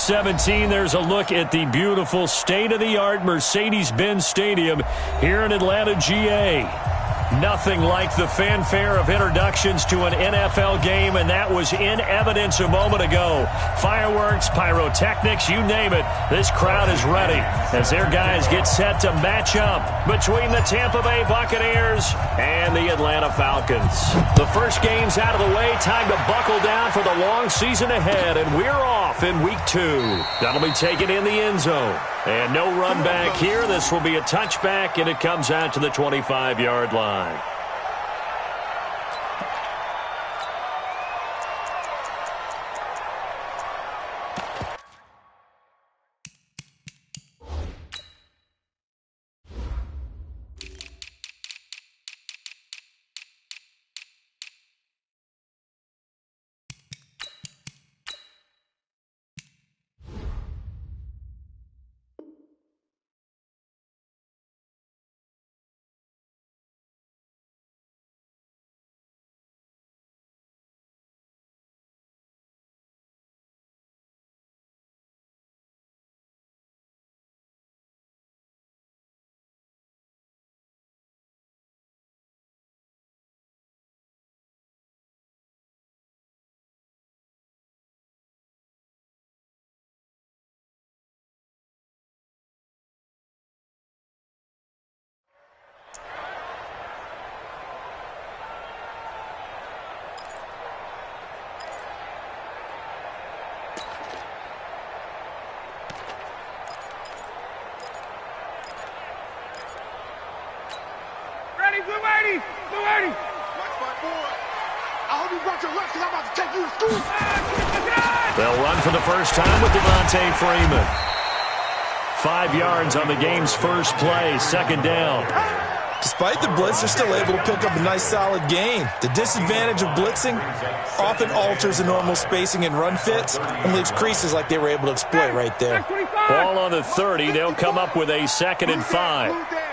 17, there's a look at the beautiful state-of-the-art Mercedes-Benz Stadium here in Atlanta, GA. Nothing like the fanfare of introductions to an NFL game, and that was in evidence a moment ago. Fireworks, pyrotechnics, you name it. This crowd is ready as their guys get set to match up between the Tampa Bay Buccaneers and the Atlanta Falcons. The first game's out of the way. Time to buckle down for the long season ahead, and we're off in week 2. That'll be taken in the end zone. And no run back here. This will be a touchback, and it comes out to the 25-yard line. Blue 80! Blue 80! Watch my boy. I hope you brought your lunch because I'm about to take you to school. They'll run for the first time with Devontae Freeman. 5 yards on the game's first play, second down. Despite the blitz, they're still able to pick up a nice solid gain. The disadvantage of blitzing often alters the normal spacing and run fits and leaves creases like they were able to exploit right there. Ball on the 30. They'll come up with a 2nd and 5.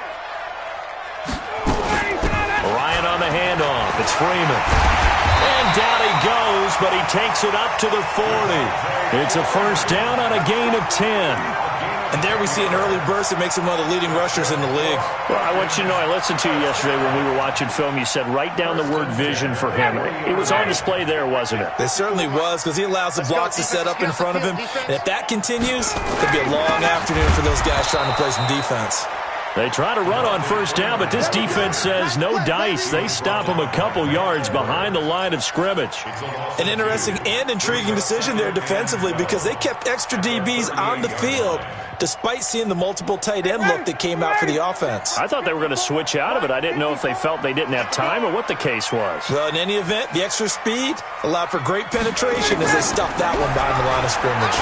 Ryan on the handoff. It's Freeman. And down he goes, but he takes it up to the 40. It's a first down on a gain of 10. And there we see an early burst that makes him one of the leading rushers in the league. Well, I want you to know, I listened to you yesterday when we were watching film. You said write down the word vision for him. It was on display there, wasn't it? It certainly was, because he allows the blocks to set up in front of him. And if that continues, it'll be a long afternoon for those guys trying to play some defense. They try to run on first down, but this defense says no dice. They stop them a couple yards behind the line of scrimmage. An interesting and intriguing decision there defensively, because they kept extra DBs on the field despite seeing the multiple tight end look that came out for the offense. I thought they were going to switch out of it. I didn't know if they felt they didn't have time or what the case was. Well, in any event, the extra speed allowed for great penetration as they stuffed that one behind the line of scrimmage.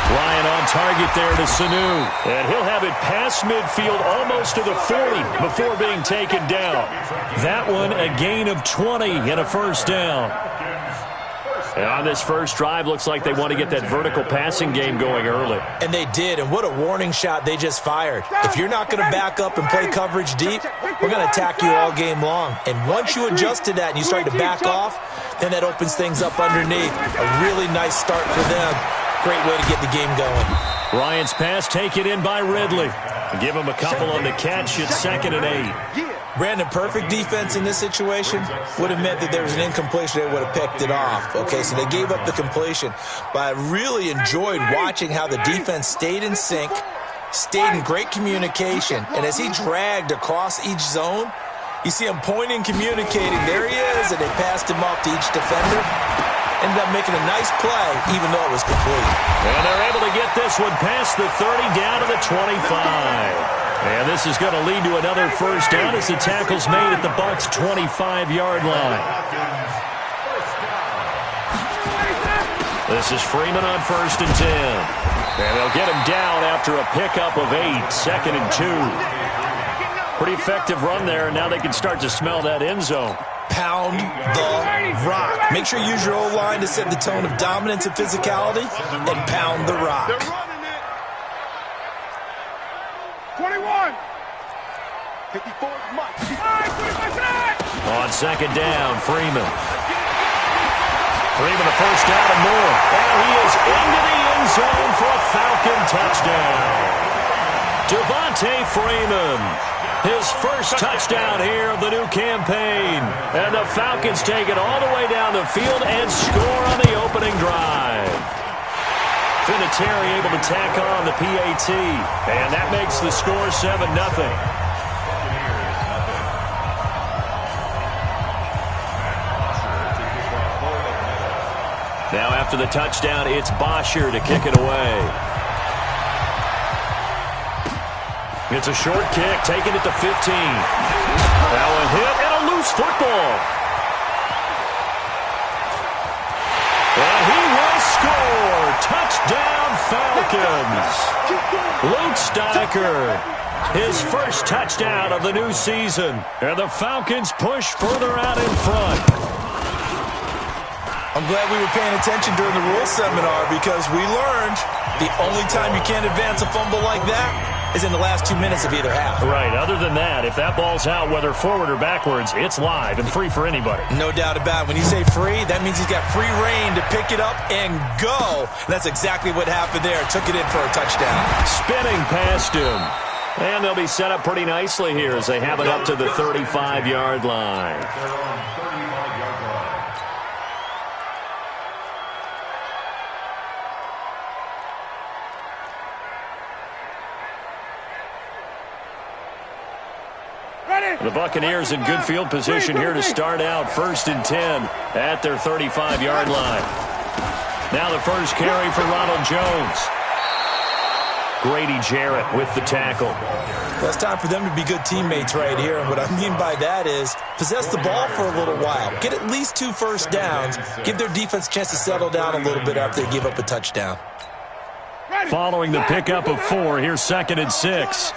Ryan on target there to Sanu. And he'll have it past midfield almost to the 40 before being taken down. That one a gain of 20 and a first down. And on this first drive, looks like they want to get that vertical passing game going early. And they did, and what a warning shot they just fired. If you're not going to back up and play coverage deep, we're going to attack you all game long. And once you adjust to that and you start to back off, then that opens things up underneath. A really nice start for them. Great way to get the game going. Ryan's pass taken in by Ridley. Give him a couple on the catch. It's 2nd and 8. Brandon, perfect defense in this situation would have meant that there was an incompletion. They would have picked it off. Okay, so they gave up the completion. But I really enjoyed watching how the defense stayed in sync, stayed in great communication. And as he dragged across each zone, you see him pointing, communicating. There he is, and they passed him off to each defender. Ended up making a nice play, even though it was complete. And they're able to get this one past the 30 down to the 25. And this is going to lead to another first down as the tackle's made at the Bucs' 25-yard line. This is Freeman on 1st and 10. And they'll get him down after a pickup of 8, 2nd and 2. Pretty effective run there, and now they can start to smell that end zone. Pound the rock. Make sure you use your O-line to set the tone of dominance and physicality, and pound the rock. 21. 54 Mike. On 2nd down, Freeman. Freeman a first down and more. And he is into Falcon touchdown. Devontae Freeman, his first touchdown here of the new campaign. And the Falcons take it all the way down the field and score on the opening drive. Vinatieri able to tack on the PAT, and that makes the score 7-0. Now after the touchdown, it's Bosher to kick it away. It's a short kick, taking it to 15. Now a hit and a loose football. And he will score. Touchdown, Falcons. Luke Steicher, his first touchdown of the new season. And the Falcons push further out in front. I'm glad we were paying attention during the rules seminar because we learned the only time you can't advance a fumble like that is in the last 2 minutes of either half. Right. Other than that, if that ball's out, whether forward or backwards, it's live and free for anybody. No doubt about it. When you say free, that means he's got free reign to pick it up and go. And that's exactly what happened there. Took it in for a touchdown. Spinning past him. And they'll be set up pretty nicely here as they have it up to the 35-yard line. The Buccaneers in good field position here to start out 1st and 10 at their 35-yard line. Now the first carry for Ronald Jones. Grady Jarrett with the tackle. Well, it's time for them to be good teammates right here. And what I mean by that is possess the ball for a little while. Get at least 2 first downs. Give their defense a chance to settle down a little bit after they give up a touchdown. Following the pickup of 4, here's 2nd and 6.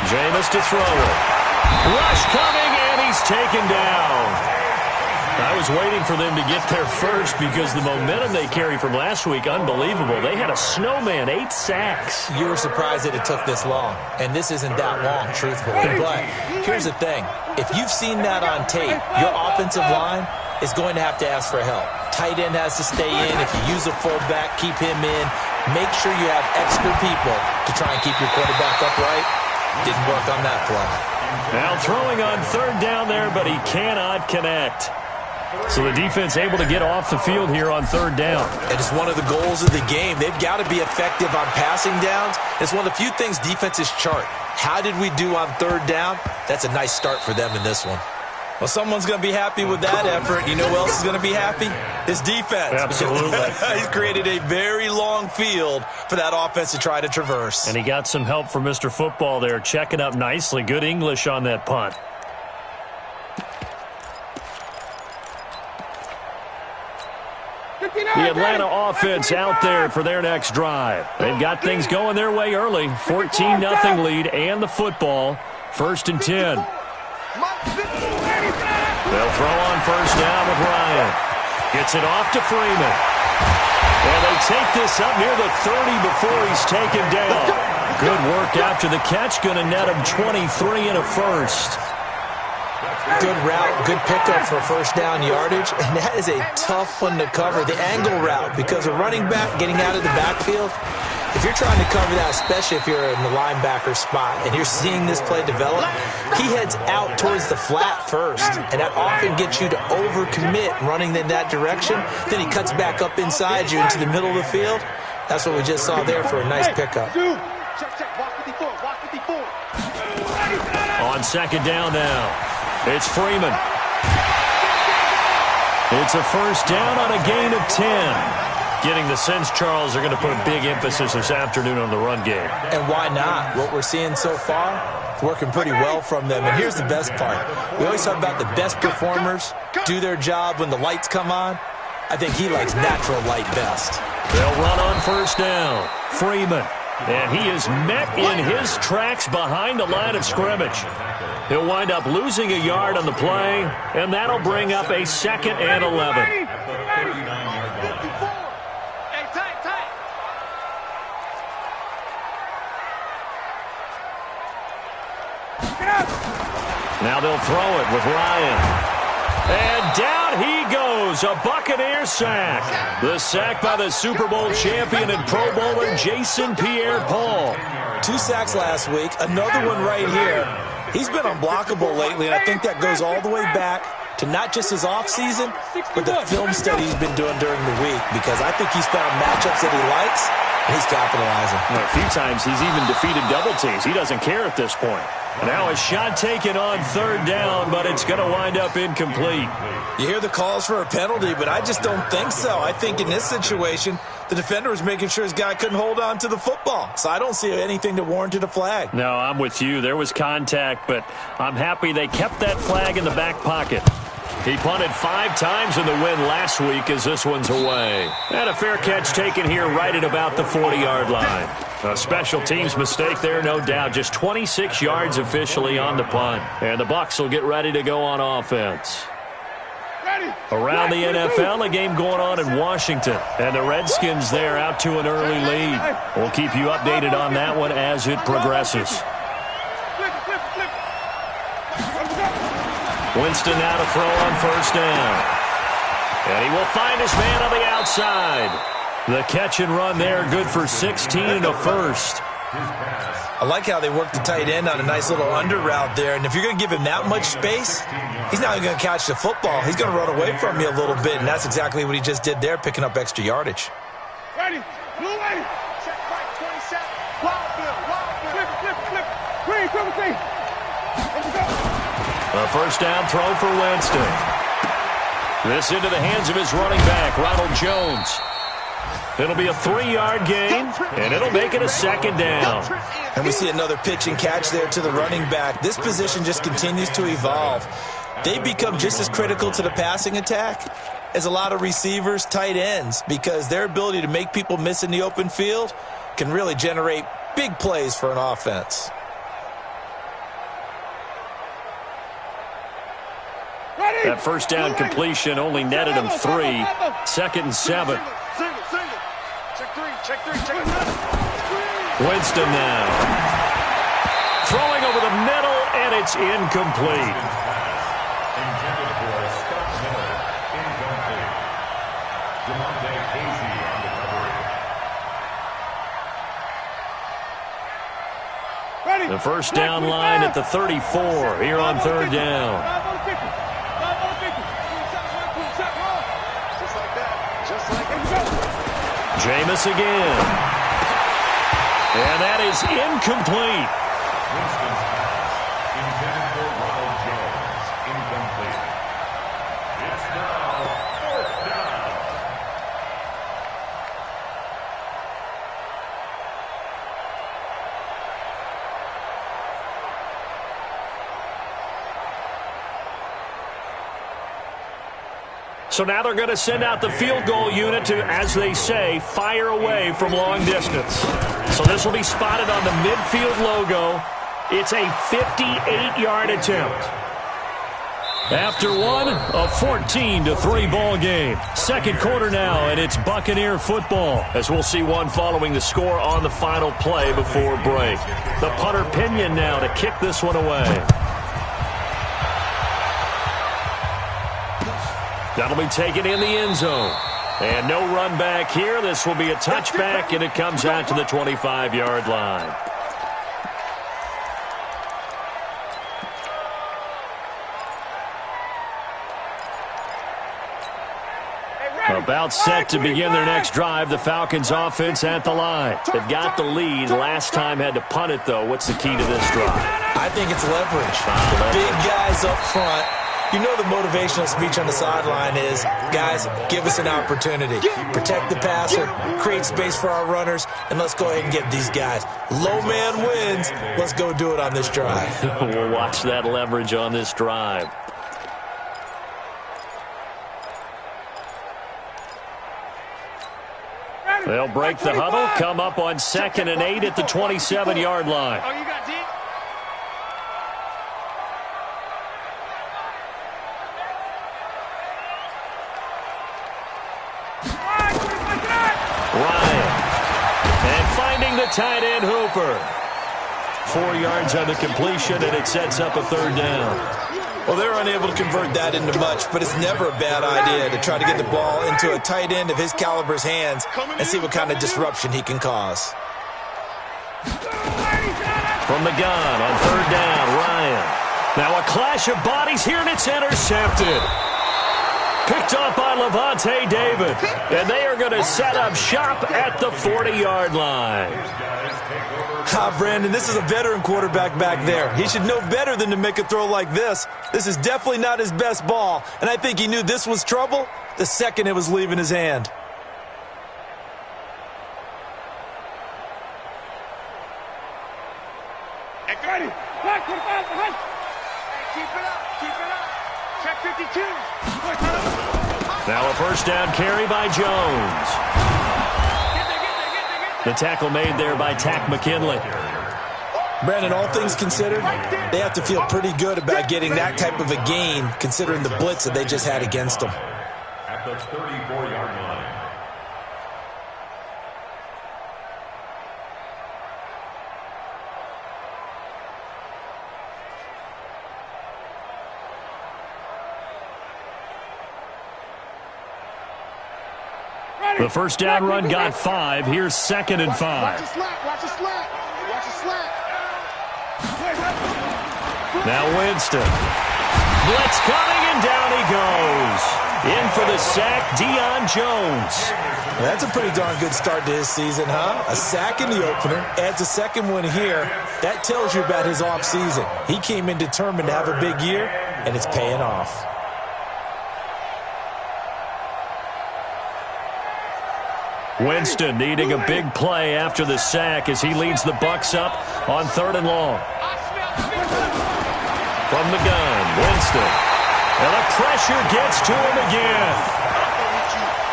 Jameis to throw it. Rush coming, and he's taken down. I was waiting for them to get there first because the momentum they carry from last week, unbelievable. They had a snowman, 8 sacks. You were surprised that it took this long, and this isn't that long, truthfully. But here's the thing. If you've seen that on tape, your offensive line is going to have to ask for help. Tight end has to stay in. If you use a fullback, keep him in. Make sure you have extra people to try and keep your quarterback upright. Didn't work on that play. Now throwing on 3rd down there, but he cannot connect. So the defense able to get off the field here on 3rd down. It is one of the goals of the game. They've got to be effective on passing downs. It's one of the few things defenses chart. How did we do on 3rd down? That's a nice start for them in this one. Well, someone's going to be happy with that effort. You know who else is going to be happy? His defense. Absolutely. He's created a very long field for that offense to try to traverse. And he got some help from Mr. Football there, checking up nicely. Good English on that punt. The Atlanta offense out there for their next drive. They've got things going their way early. 14-0 lead and the football. 1st and 10. They'll throw on 1st down with Ryan. Gets it off to Freeman. And they take this up near the 30 before he's taken down. Good work after the catch. Going to net him 23 and a first. Good route, good pickup for 1st down yardage. And that is a tough one to cover. The angle route, because a running back getting out of the backfield, if you're trying to cover that, especially if you're in the linebacker spot and you're seeing this play develop, he heads out towards the flat first, and that often gets you to overcommit running in that direction. Then he cuts back up inside you into the middle of the field. That's what we just saw there for a nice pickup. On 2nd down now, it's Freeman. It's a 1st down on a gain of 10. Getting the sense, Charles, are going to put a big emphasis this afternoon on the run game. And why not? What we're seeing so far, it's working pretty well from them. And here's the best part. We always talk about the best performers do their job when the lights come on. I think he likes natural light best. They'll run on 1st down. Freeman. And he is met in his tracks behind the line of scrimmage. He'll wind up losing a yard on the play, and that'll bring up a 2nd and 11. Now they'll throw it with Ryan. And down he goes, a Buccaneer sack. The sack by the Super Bowl champion and Pro Bowler Jason Pierre-Paul. 2 sacks last week, another one right here. He's been unblockable lately, and I think that goes all the way back to not just his offseason, but the film study he's been doing during the week, because I think he's found matchups that he likes, and he's capitalizing. Well, a few times he's even defeated double teams. He doesn't care at this point. Now a shot taken on 3rd down, but it's going to wind up incomplete. You hear the calls for a penalty, but I just don't think so. I think in this situation, the defender was making sure his guy couldn't hold on to the football. So I don't see anything that warranted a flag. No, I'm with you. There was contact, but I'm happy they kept that flag in the back pocket. He punted 5 times in the win last week as this one's away. And a fair catch taken here right at about the 40-yard line. A special teams mistake there, no doubt. Just 26 yards officially on the punt. And the Bucs will get ready to go on offense. Around the NFL, a game going on in Washington. And the Redskins there out to an early lead. We'll keep you updated on that one as it progresses. Winston now to throw on 1st down. And he will find his man on the outside. The catch and run there, good for 16 and a first. I like how they work the tight end on a nice little under route there. And if you're going to give him that much space, he's not going to catch the football. He's going to run away from you a little bit, and that's exactly what he just did there, picking up extra yardage. Ready, blue ready. Check right, 27. Wild flip, flip. Green, come with me. Let's go. A 1st down throw for Winston. This into the hands of his running back, Ronald Jones. It'll be a 3-yard gain, and it'll make it a 2nd down. And we see another pitch and catch there to the running back. This position just continues to evolve. They become just as critical to the passing attack as a lot of receivers, tight ends, because their ability to make people miss in the open field can really generate big plays for an offense. That 1st down completion only netted him 3. 2nd and 7. Check three. Winston now. Throwing over the middle, and it's incomplete. Intended for Scott Miller. Incomplete. Demonte Casey on the recovery. The 1st down line at the 34 here on 3rd down. Jameis again. And that is incomplete. Winston's pass. Intended for Ronald Jones. Incomplete. It's now 4th down. So now they're going to send out the field goal unit to, as they say, fire away from long distance. So this will be spotted on the midfield logo. It's a 58-yard attempt. After one, a 14-3 ball game. 2nd quarter now, and it's Buccaneer football, as we'll see one following the score on the final play before break. The punter Pinion now to kick this one away. That'll be taken in the end zone. And no run back here. This will be a touchback, and it comes out to the 25-yard line. About set to begin their next drive. The Falcons offense at the line. They've got the lead. Last time had to punt it, though. What's the key to this drive? I think it's leverage. The big guys up front. You know the motivational speech on the sideline is, guys, give us an opportunity. Protect the passer, create space for our runners, and let's go ahead and get these guys. Low man wins. Let's go do it on this drive. We'll watch that leverage on this drive. They'll break the huddle, come up on 2nd and 8 at the 27-yard line. Oh, you got deep? Ryan. And finding the tight end Hooper. 4 yards on the completion, and it sets up a 3rd down. Well, they're unable to convert that into much, but it's never a bad idea to try to get the ball into a tight end of his caliber's hands and see what kind of disruption he can cause. From the gun on 3rd down, Ryan. Now a clash of bodies here, and it's intercepted. Picked up by Levante David, and they are going to set up shop at the 40-yard line. Brandon, this is a veteran quarterback back there. He should know better than to make a throw like this. This is definitely not his best ball, and I think he knew this was trouble the second it was leaving his hand. Keep it up. Check 52. Now a 1st down carry by Jones. The tackle made there by Tack McKinley. Brandon, all things considered, they have to feel pretty good about getting that type of a gain considering the blitz that they just had against them. At the 34-yard line. The 1st down run got 5. Here's 2nd and 5. Watch the slant. Now Winston. Blitz coming, and down he goes. In for the sack, Deion Jones. That's a pretty darn good start to his season, huh? A sack in the opener, adds a 2nd one here. That tells you about his offseason. He came in determined to have a big year, and it's paying off. Winston needing a big play after the sack as he leads the Bucs up on 3rd and long. From the gun, Winston. And the pressure gets to him again.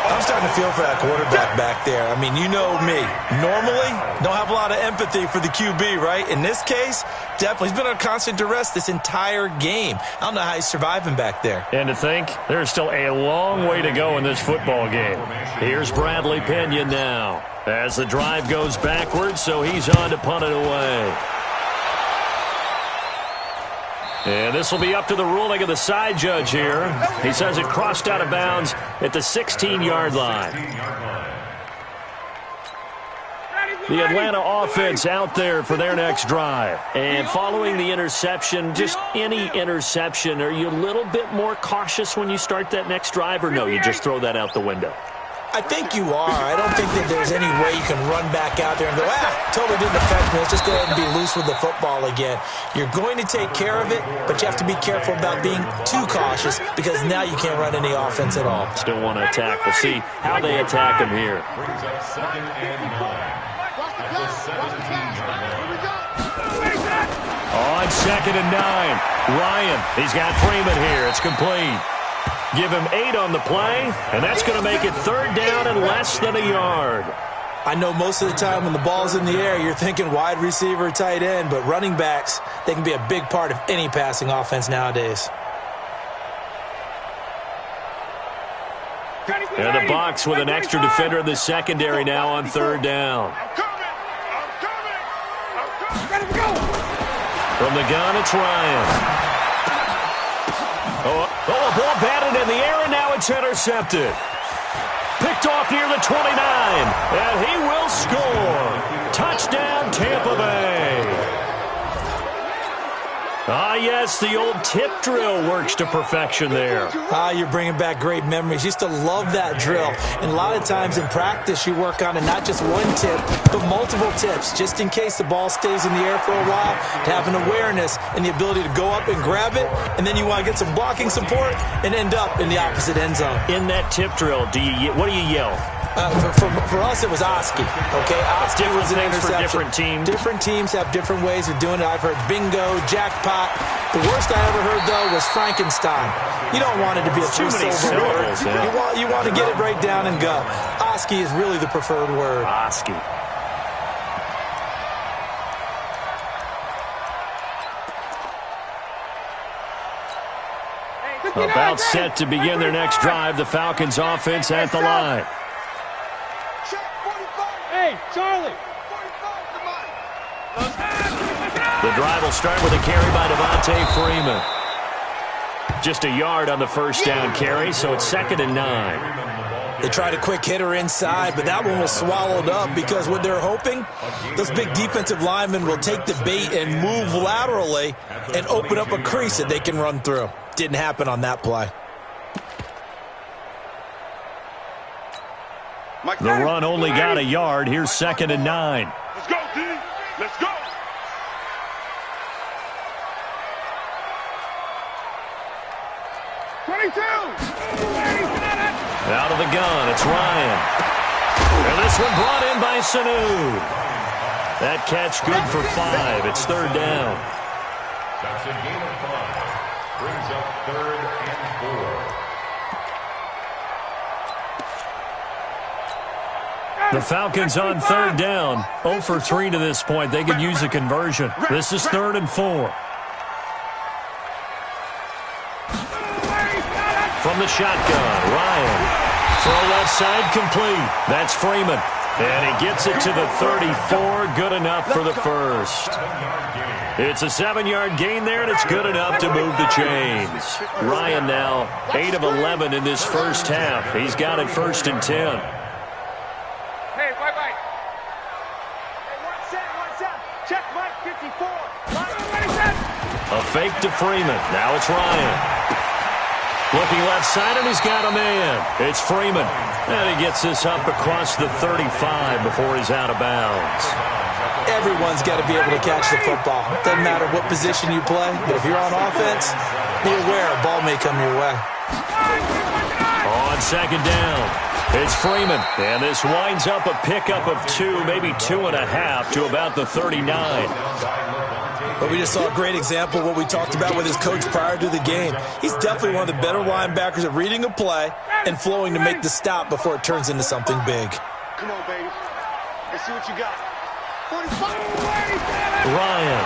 I'm starting to feel for that quarterback back there. I mean, you know me. Normally, don't have a lot of empathy for the QB, right? In this case, definitely. He's been under constant duress this entire game. I don't know how he's surviving back there. And to think, there's still a long way to go in this football game. Here's Bradley Pinion now as the drive goes backwards, so he's on to punt it away. And this will be up to the ruling of the side judge here. He says it crossed out of bounds at the 16-yard line. The Atlanta offense out there for their next drive. And following the interception, just any interception, are you a little bit more cautious when you start that next drive, or no, you just throw that out the window? I think you are. I don't think that there's any way you can run back out there and go, totally didn't affect me. Let's just go ahead and be loose with the football again. You're going to take care of it, but you have to be careful about being too cautious because now you can't run any offense at all. Still want to attack. We'll see how they attack him here. Brings up 2nd and 9 at the 17-yard line. On 2nd and 9, Ryan. He's got Freeman here. It's complete. Give him 8 on the play, and that's going to make it 3rd down and less than a yard. I know most of the time when the ball's in the air, you're thinking wide receiver, tight end, but running backs, they can be a big part of any passing offense nowadays. And the Bucs with an extra defender in the secondary now on 3rd down. From the gun, it's Ryan. Oh, a ball batted in the air, and now it's intercepted. Picked off near the 29, and he will score. Touchdown, Tampa Bay. Ah, yes, the old tip drill works to perfection there. You're bringing back great memories. Used to love that drill. And a lot of times in practice, you work on it, not just one tip, but multiple tips, just in case the ball stays in the air for a while, to have an awareness and the ability to go up and grab it, and then you want to get some blocking support and end up in the opposite end zone. In that tip drill, what do you yell? For us, it was Oski. Okay, Oski was an interception. For different teams. Different teams have different ways of doing it. I've heard bingo, jackpot. The worst I ever heard, though, was Frankenstein. You don't want it to be a three-syllable word. Yeah. You want to get it right down and go. Oski is really the preferred word. Oski. About set to begin their next drive. The Falcons offense at the line. Hey, Charlie. 45, come on. The drive will start with a carry by Devontae Freeman. Just a yard on the first down carry, so it's 2nd and 9. They tried a quick hitter inside, but that one was swallowed up because what they're hoping, those big defensive linemen will take the bait and move laterally and open up a crease that they can run through. Didn't happen on that play. The run only got a yard. Here's 2nd and 9. Let's go, D. Let's go. Out of the gun, it's Ryan. And this one brought in by Sanu. That catch good for 5. It's 3rd down. That's a gain of 5. Brings up 3rd and 4. The Falcons on 3rd down. 0 for 3 to this point. They could use a conversion. This is 3rd and 4. From the shotgun, Ryan. Throw left side complete. That's Freeman. And he gets it to the 34. Good enough for the first. It's a 7-yard gain there, and it's good enough to move the chains. Ryan now 8 of 11 in this first half. He's got it 1st and 10. Hey, wait. Hey, one set. Check Mike 54. A fake to Freeman. Now it's Ryan. Looking left side, and he's got a man. It's Freeman. And he gets this up across the 35 before he's out of bounds. Everyone's got to be able to catch the football. Doesn't matter what position you play, but if you're on offense, be aware a ball may come your way. On 2nd down, it's Freeman. And this winds up a pickup of 2, maybe 2.5 to about the 39. But we just saw a great example of what we talked about with his coach prior to the game. He's definitely one of the better linebackers at reading a play and flowing to make the stop before it turns into something big. Come on, baby. Let's see what you got. Ryan.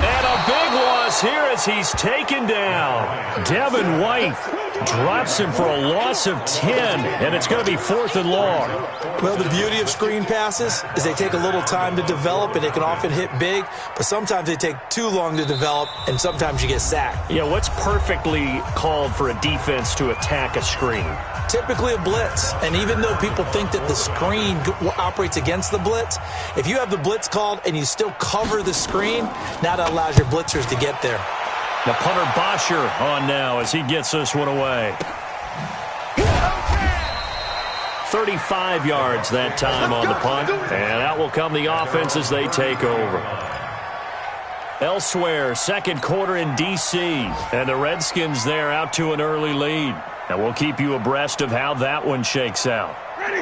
And a big loss here as he's taken down. Devin White drops him for a loss of 10, and it's going to be 4th and long. Well, the beauty of screen passes is they take a little time to develop, and they can often hit big, but sometimes they take too long to develop, and sometimes you get sacked. Yeah, what's perfectly called for a defense to attack a screen? Typically a blitz, and even though people think that the screen operates against the blitz, if you have the blitz called and you still cover the screen, now that allows your blitzers to get there. The punter Bosher on now as he gets this one away. 35 yards that time on the punt, and out will come the offense as they take over. Elsewhere, 2nd quarter in D.C., and the Redskins there out to an early lead. And we'll keep you abreast of how that one shakes out.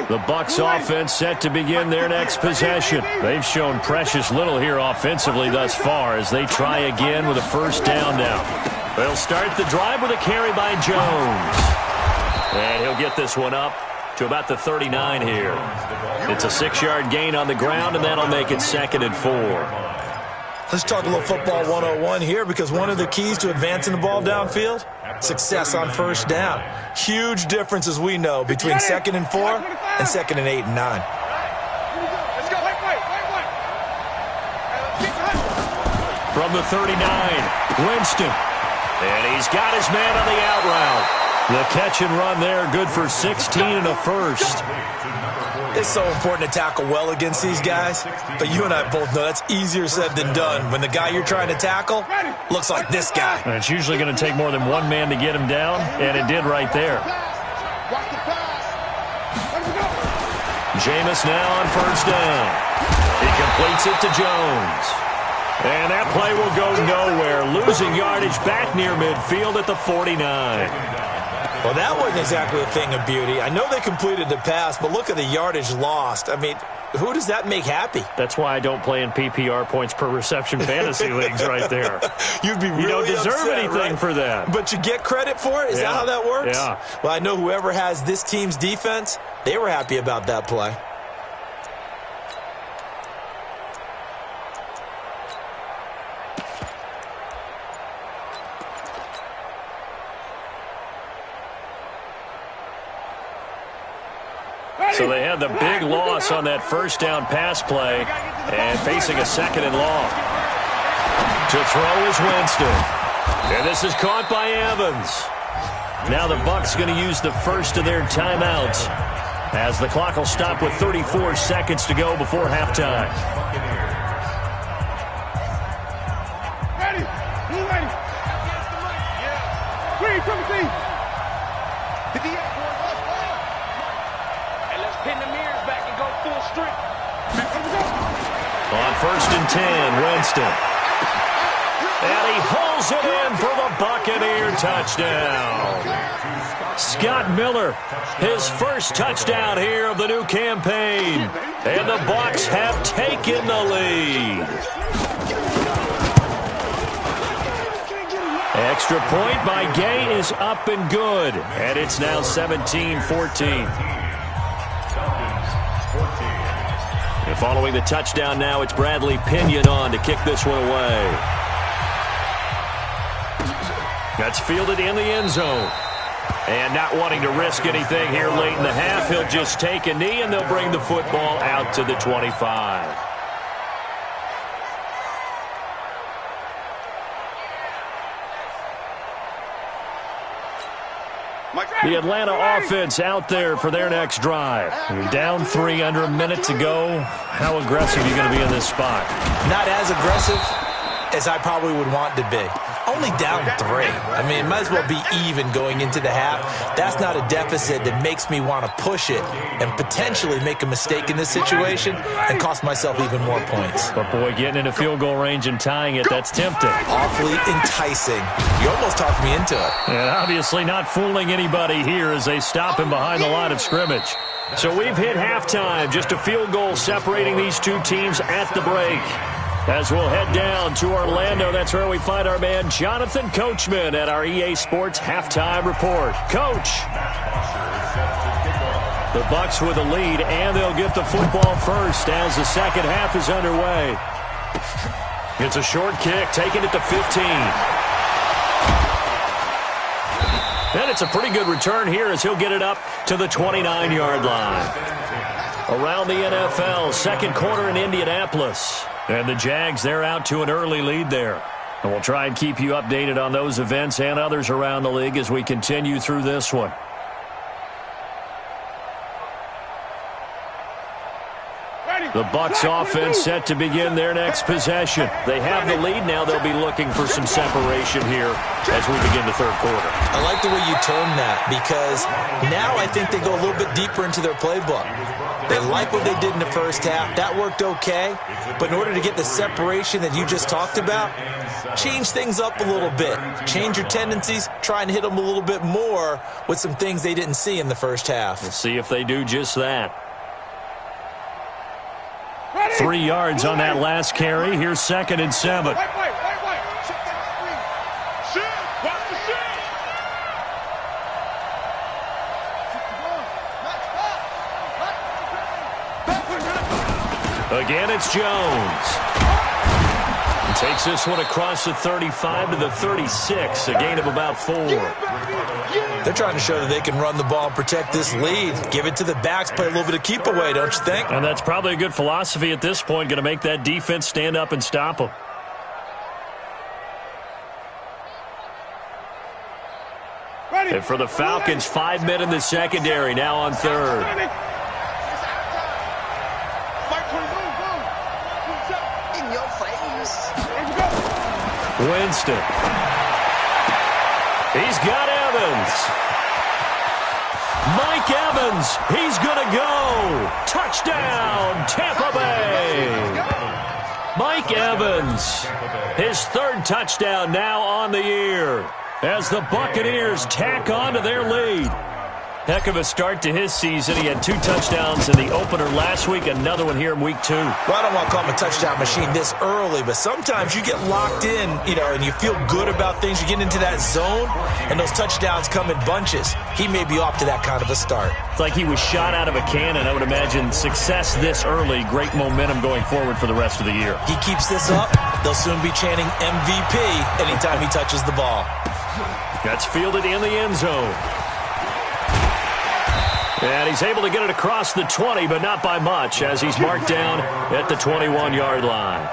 The Bucs offense set to begin their next possession. They've shown precious little here offensively thus far as they try again with a 1st down now. They'll start the drive with a carry by Jones. And he'll get this one up to about the 39 here. It's a 6-yard gain on the ground, and that'll make it 2nd and 4. Let's talk a little football 101 here, because one of the keys to advancing the ball downfield, success on 1st down. Huge difference, as we know, between 2nd and 4 and 2nd and 8 and 9. Let's go. Wait. From the 39, Winston. And he's got his man on the out route. The catch and run there, good for 16 and a first. It's so important to tackle well against these guys, but you and I both know that's easier said than done when the guy you're trying to tackle looks like this guy. And it's usually going to take more than one man to get him down, and it did right there. Jameis now on 1st down. He completes it to Jones. And that play will go nowhere, losing yardage back near midfield at the 49. Well, that wasn't exactly a thing of beauty. I know they completed the pass, but look at the yardage lost. I mean, who does that make happy? That's why I don't play in PPR points per reception fantasy leagues right there. You'd be really You don't deserve upset, anything right? for that. But you get credit for it? Is that how that works? Yeah. Well, I know whoever has this team's defense, they were happy about that play. So they And the big loss on that first down pass play, and facing a second and long. To throw is Winston. And this is caught by Evans. Now the Bucs going to use the first of their timeouts, as the clock will stop with 34 seconds to go before halftime. Ready. Blue ready. Green, come see. And let's pin the mirrors back and go full strength. On 1st and 10, Winston. And he holds it in for the Buccaneer touchdown. Scott Miller, his first touchdown here of the new campaign. And the Bucs have taken the lead. Extra point by Gay is up and good. And it's now 17-14. And following the touchdown now, it's Bradley Pinion on to kick this one away. That's fielded in the end zone. And not wanting to risk anything here late in the half, he'll just take a knee, and they'll bring the football out to the 25. The Atlanta offense out there for their next drive. You're down 3 under a minute to go. How aggressive are you going to be in this spot? Not as aggressive as I probably would want to be. Only down 3. I mean, it might as well be even going into the half. That's not a deficit that makes me want to push it and potentially make a mistake in this situation and cost myself even more points. But, boy, getting into field goal range and tying it, that's tempting. Awfully enticing. You almost talked me into it. And obviously not fooling anybody here as they stop him behind the line of scrimmage. So we've hit halftime. Just a field goal separating these two teams at the break. As we'll head down to Orlando, that's where we find our man Jonathan Coachman at our EA Sports Halftime Report. Coach. The Bucs with a lead, and they'll get the football first as the second half is underway. It's a short kick, taking it to 15. And it's a pretty good return here as he'll get it up to the 29-yard line. Around the NFL, second quarter in Indianapolis. And the Jags, they're out to an early lead there. And we'll try and keep you updated on those events and others around the league as we continue through this one. The Bucs offense set to begin their next possession. They have the lead now. They'll be looking for some separation here as we begin the third quarter. I like the way you term that, because now I think they go a little bit deeper into their playbook. They like what they did in the first half. That worked okay. But in order to get the separation that you just talked about, change things up a little bit. Change your tendencies. Try and hit them a little bit more with some things they didn't see in the first half. We'll see if they do just that. 3 yards on that last carry. Here's 2nd and 7. Again, it's Jones. He takes this one across the 35 to the 36, a gain of about 4. They're trying to show that they can run the ball and protect this lead. Give it to the backs, play a little bit of keep away, don't you think? And that's probably a good philosophy at this point, going to make that defense stand up and stop them. And for the Falcons, 5 men in the secondary, now on 3rd. Winston. He's got Evans. Mike Evans. He's going to go. Touchdown, Tampa Bay. Mike Evans. His 3rd touchdown now on the year as the Buccaneers tack on to their lead. Heck of a start to his season. He had 2 touchdowns in the opener last week, another one here in week 2. Well, I don't want to call him a touchdown machine this early, but sometimes you get locked in, and you feel good about things. You get into that zone, and those touchdowns come in bunches. He may be off to that kind of a start. It's like he was shot out of a cannon. I would imagine success this early, great momentum going forward for the rest of the year. He keeps this up, they'll soon be chanting MVP anytime he touches the ball. That's fielded in the end zone. And he's able to get it across the 20, but not by much, as he's marked down at the 21-yard line.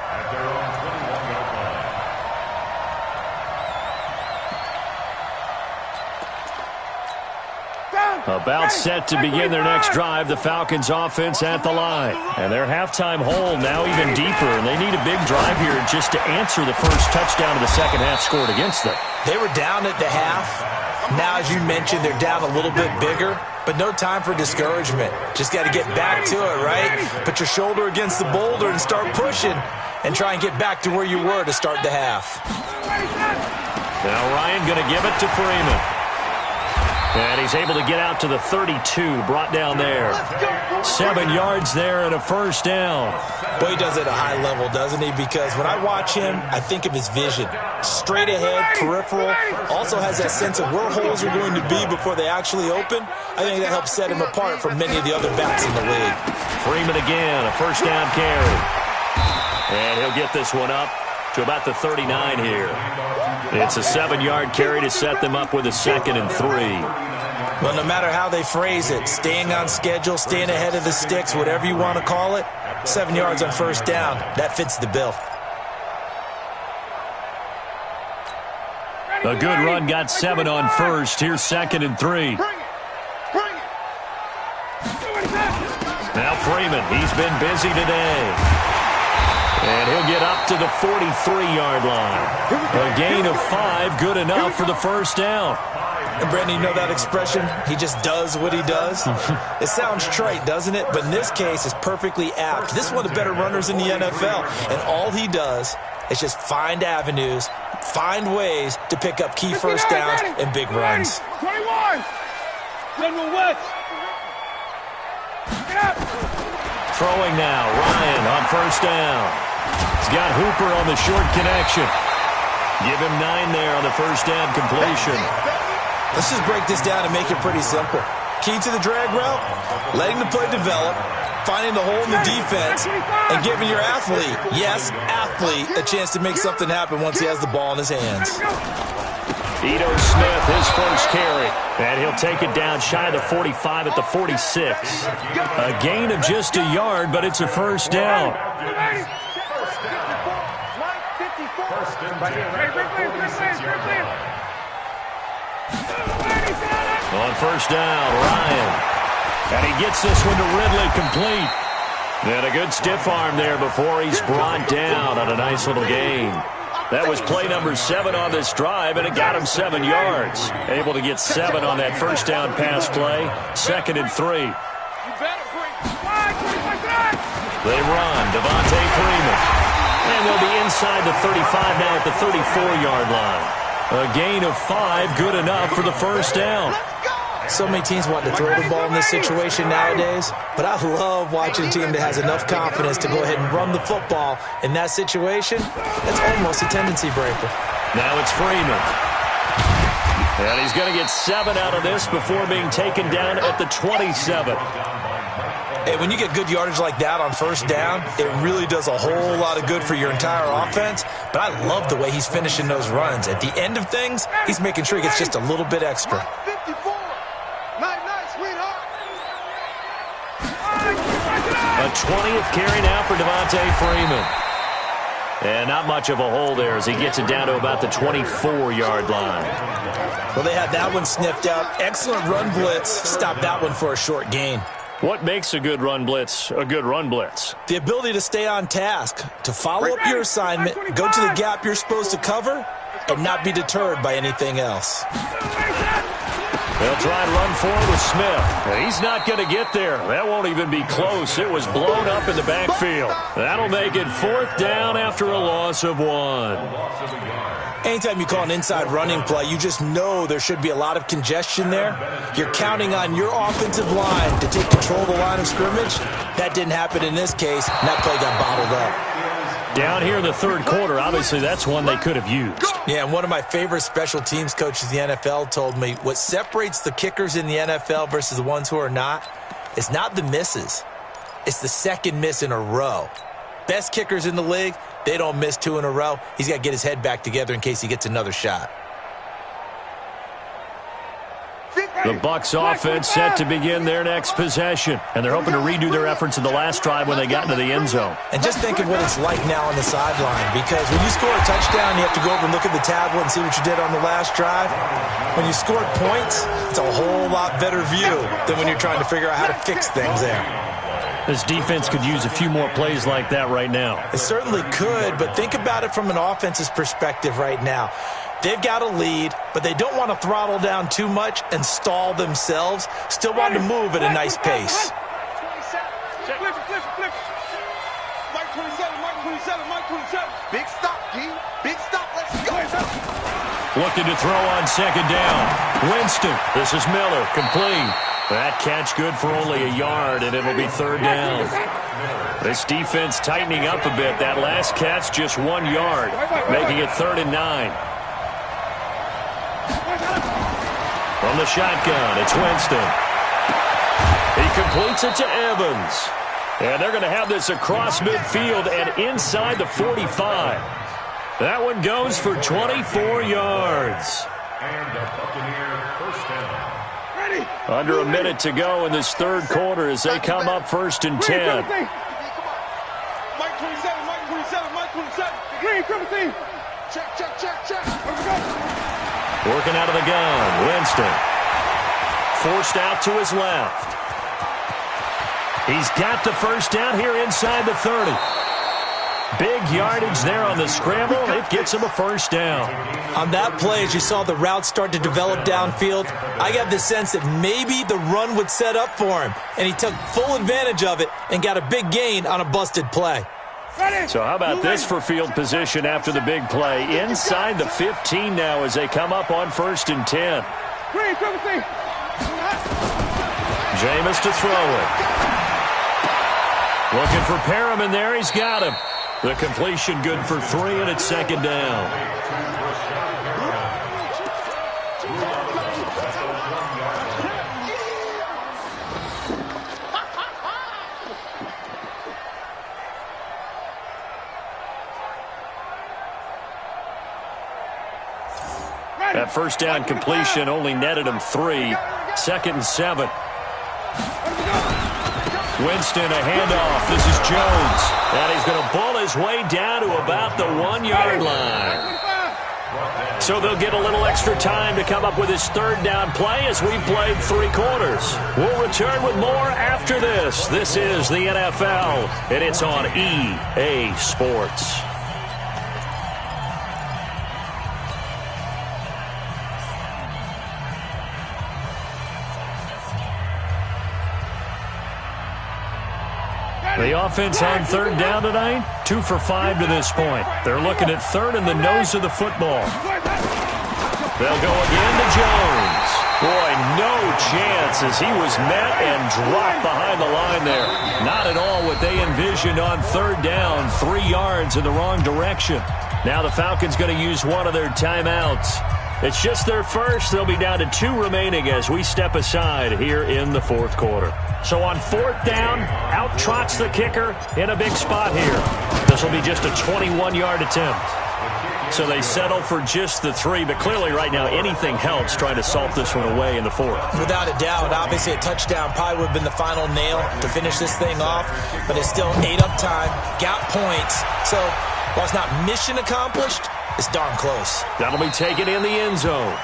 About set to begin their next drive, the Falcons offense at the line. And their halftime hole now even deeper, and they need a big drive here just to answer the first touchdown of the second half scored against them. They were down at the half. Now, as you mentioned, they're down a little bit bigger, but no time for discouragement. Just got to get back to it, right? Put your shoulder against the boulder and start pushing and try and get back to where you were to start the half. Now Ryan going to give it to Freeman. And he's able to get out to the 32, brought down there. 7 yards there and a first down. Boy, he does it at a high level, doesn't he? Because when I watch him, I think of his vision. Straight ahead, peripheral. Also has that sense of where holes are going to be before they actually open. I think that helps set him apart from many of the other backs in the league. Freeman again, a first down carry. And he'll get this one up to about the 39 here. It's a 7-yard carry to set them up with a 2nd and 3. Well, no matter how they phrase it, staying on schedule, staying ahead of the sticks, whatever you want to call it, 7 yards on first down, that fits the bill. A good run got 7 on first. Here's 2nd and 3. Now Freeman, he's been busy today. And he'll get up to the 43-yard line. A gain of 5, good enough for the first down. And Brandon, you know that expression? He just does what he does. It sounds trite, doesn't it? But in this case, it's perfectly apt. This is one of the better runners in the NFL. And all he does is just find avenues, find ways to pick up key first downs and big runs. 21! General West! Get up! Throwing now, Ryan on first down. He's got Hooper on the short connection. Give him 9 there on the first down completion. Let's just break this down and make it pretty simple. Key to the drag route, letting the play develop, finding the hole in the defense, and giving your athlete, yes, athlete, a chance to make something happen once he has the ball in his hands. Ito Smith, his first carry. And he'll take it down shy of the 45 at the 46. A gain of just a yard, but it's a first down. On first down, Ryan. And he gets this one to Ridley complete. And a good stiff arm there before he's brought down on a nice little gain. That was play number 7 on this drive, and it got him 7 yards. Able to get 7 on that first down pass play. 2nd and 3. They run, Devontae Freeman. And they'll be inside the 35 now at the 34-yard line. A gain of 5, good enough for the first down. So many teams want to throw the ball in this situation nowadays, but I love watching a team that has enough confidence to go ahead and run the football. In that situation, that's almost a tendency breaker. Now it's Freeman. And he's going to get 7 out of this before being taken down at the 27. Hey, when you get good yardage like that on first down, it really does a whole lot of good for your entire offense. But I love the way he's finishing those runs. At the end of things, he's making sure he gets just a little bit extra. A 20th carry now for Devontae Freeman. And not much of a hole there as he gets it down to about the 24-yard line. Well, they had that one sniffed out. Excellent run blitz. Stop that one for a short gain. What makes a good run blitz a good run blitz? The ability to stay on task, to follow up your assignment, go to the gap you're supposed to cover, and not be deterred by anything else. They'll try and run forward with Smith. He's not going to get there. That won't even be close. It was blown up in the backfield. That'll make it 4th down after a loss of 1. Anytime you call an inside running play, you just know there should be a lot of congestion there. You're counting on your offensive line to take control of the line of scrimmage. That didn't happen in this case, and that play got bottled up. Down here in the 3rd quarter, obviously that's one they could have used. Yeah, and one of my favorite special teams coaches in the NFL told me what separates the kickers in the NFL versus the ones who are not is not the misses. It's the second miss in a row. Best kickers in the league, they don't miss 2 in a row. He's got to get his head back together in case he gets another shot. The Bucs offense set to begin their next possession, and they're hoping to redo their efforts in the last drive when they got into the end zone. And just think of what it's like now on the sideline, because when you score a touchdown, you have to go over and look at the tablet and see what you did on the last drive. When you scored points, it's a whole lot better view than when you're trying to figure out how to fix things there. This defense could use a few more plays like that right now. It certainly could, but think about it from an offense's perspective right now. They've got a lead, but they don't want to throttle down too much and stall themselves. Still want to move at a nice pace. Mike 27, Mike 27, Mike 27. Big stop, D. Big stop. Let's go. Looking to throw on second down. Winston. This is Miller. Complete. That catch good for only a yard, and it'll be third down. This defense tightening up a bit. That last catch just 1 yard, making it 3rd and 9. From the shotgun, it's Winston. He completes it to Evans. And they're going to have this across midfield and inside the 45. That one goes for 24 yards. And the Buccaneer first down. Under a minute to go in this third quarter as they come up 1st and 10. Mike 27, Mike 27, Mike 27. Green, Timothy. Check. Working out of the gun, Winston. Forced out to his left. He's got the first down here inside the 30. Big yardage there on the scramble. It gets him a first down. On that play, as you saw the route start to develop downfield, I got the sense that maybe the run would set up for him, and he took full advantage of it and got a big gain on a busted play. So how about this for field position after the big play? Inside the 15 now as they come up on 1st and 10. Jameis to throw it. Looking for Perriman there. He's got him. The completion good for 3, and it's second down. That first down completion only netted him 3. 2nd and 7. Winston, a handoff. This is Jones. And he's going to bull his way down to about the 1-yard line. So they'll get a little extra time to come up with his third down play as we've played 3 quarters. We'll return with more after this. This is the NFL, and it's on EA Sports. The offense on third down tonight, 2 for 5 to this point. They're looking at third in the nose of the football. They'll go again to Jones. Boy, no chance as he was met and dropped behind the line there. Not at all what they envisioned on third down, 3 yards in the wrong direction. Now the Falcons going to use one of their timeouts. It's just their first. They'll be down to 2 remaining as we step aside here in the 4th quarter. So on 4th down, out trots the kicker in a big spot here. This will be just a 21-yard attempt. So they settle for just the 3, but clearly right now anything helps trying to salt this one away in the 4th. Without a doubt, obviously a touchdown probably would have been the final nail to finish this thing off, but it's still ate up time, got points. So while it's not mission accomplished, it's darn close. That'll be taken in the end zone.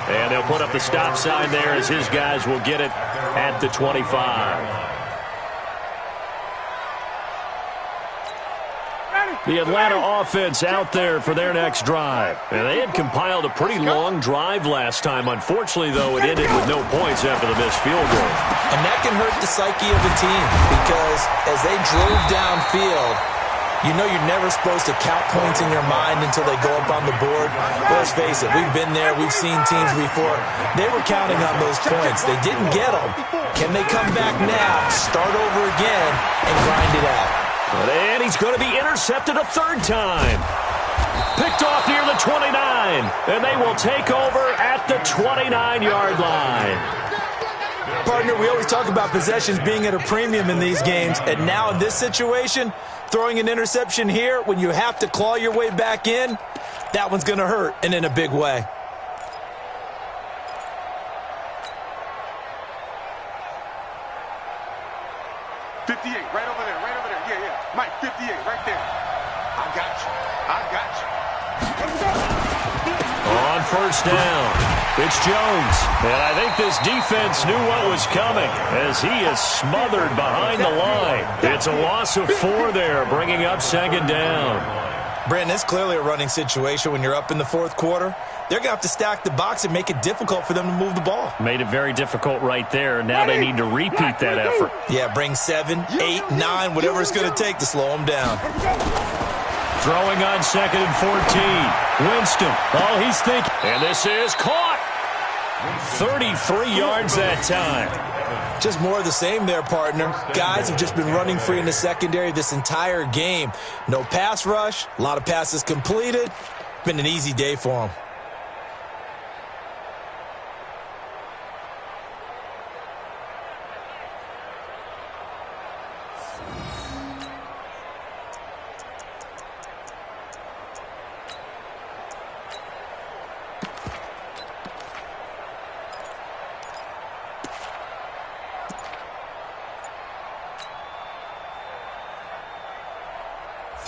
And they'll put up the stop sign there as his guys will get it at the 25. The Atlanta offense out there for their next drive. And they had compiled a pretty long drive last time. Unfortunately, though, it ended with no points after the missed field goal. And that can hurt the psyche of a team because as they drove downfield, you know you're never supposed to count points in your mind until they go up on the board. But let's face it, we've been there. We've seen teams before. They were counting on those points. They didn't get them. Can they come back now, start over again, and grind it out? And he's going to be intercepted a 3rd time. Picked off near the 29. And they will take over at the 29-yard line. Partner, we always talk about possessions being at a premium in these games. And now in this situation, throwing an interception here when you have to claw your way back in, that one's going to hurt, and in a big way. Mike, 58, right there. I got you. I got you. On first down, it's Jones. And I think this defense knew what was coming as he is smothered behind the line. It's a loss of 4 there, bringing up second down. Brandon, it's clearly a running situation when you're up in the fourth quarter. They're going to have to stack the box and make it difficult for them to move the ball. Made it very difficult right there. Now they need to repeat that effort. Yeah, bring 7, 8, 9, whatever it's going to take to slow them down. Throwing on second and 14. Winston, all he's thinking. And this is caught. 33 yards that time. Just more of the same there, partner. Guys have just been running free in the secondary this entire game. No pass rush, a lot of passes completed. Been an easy day for them.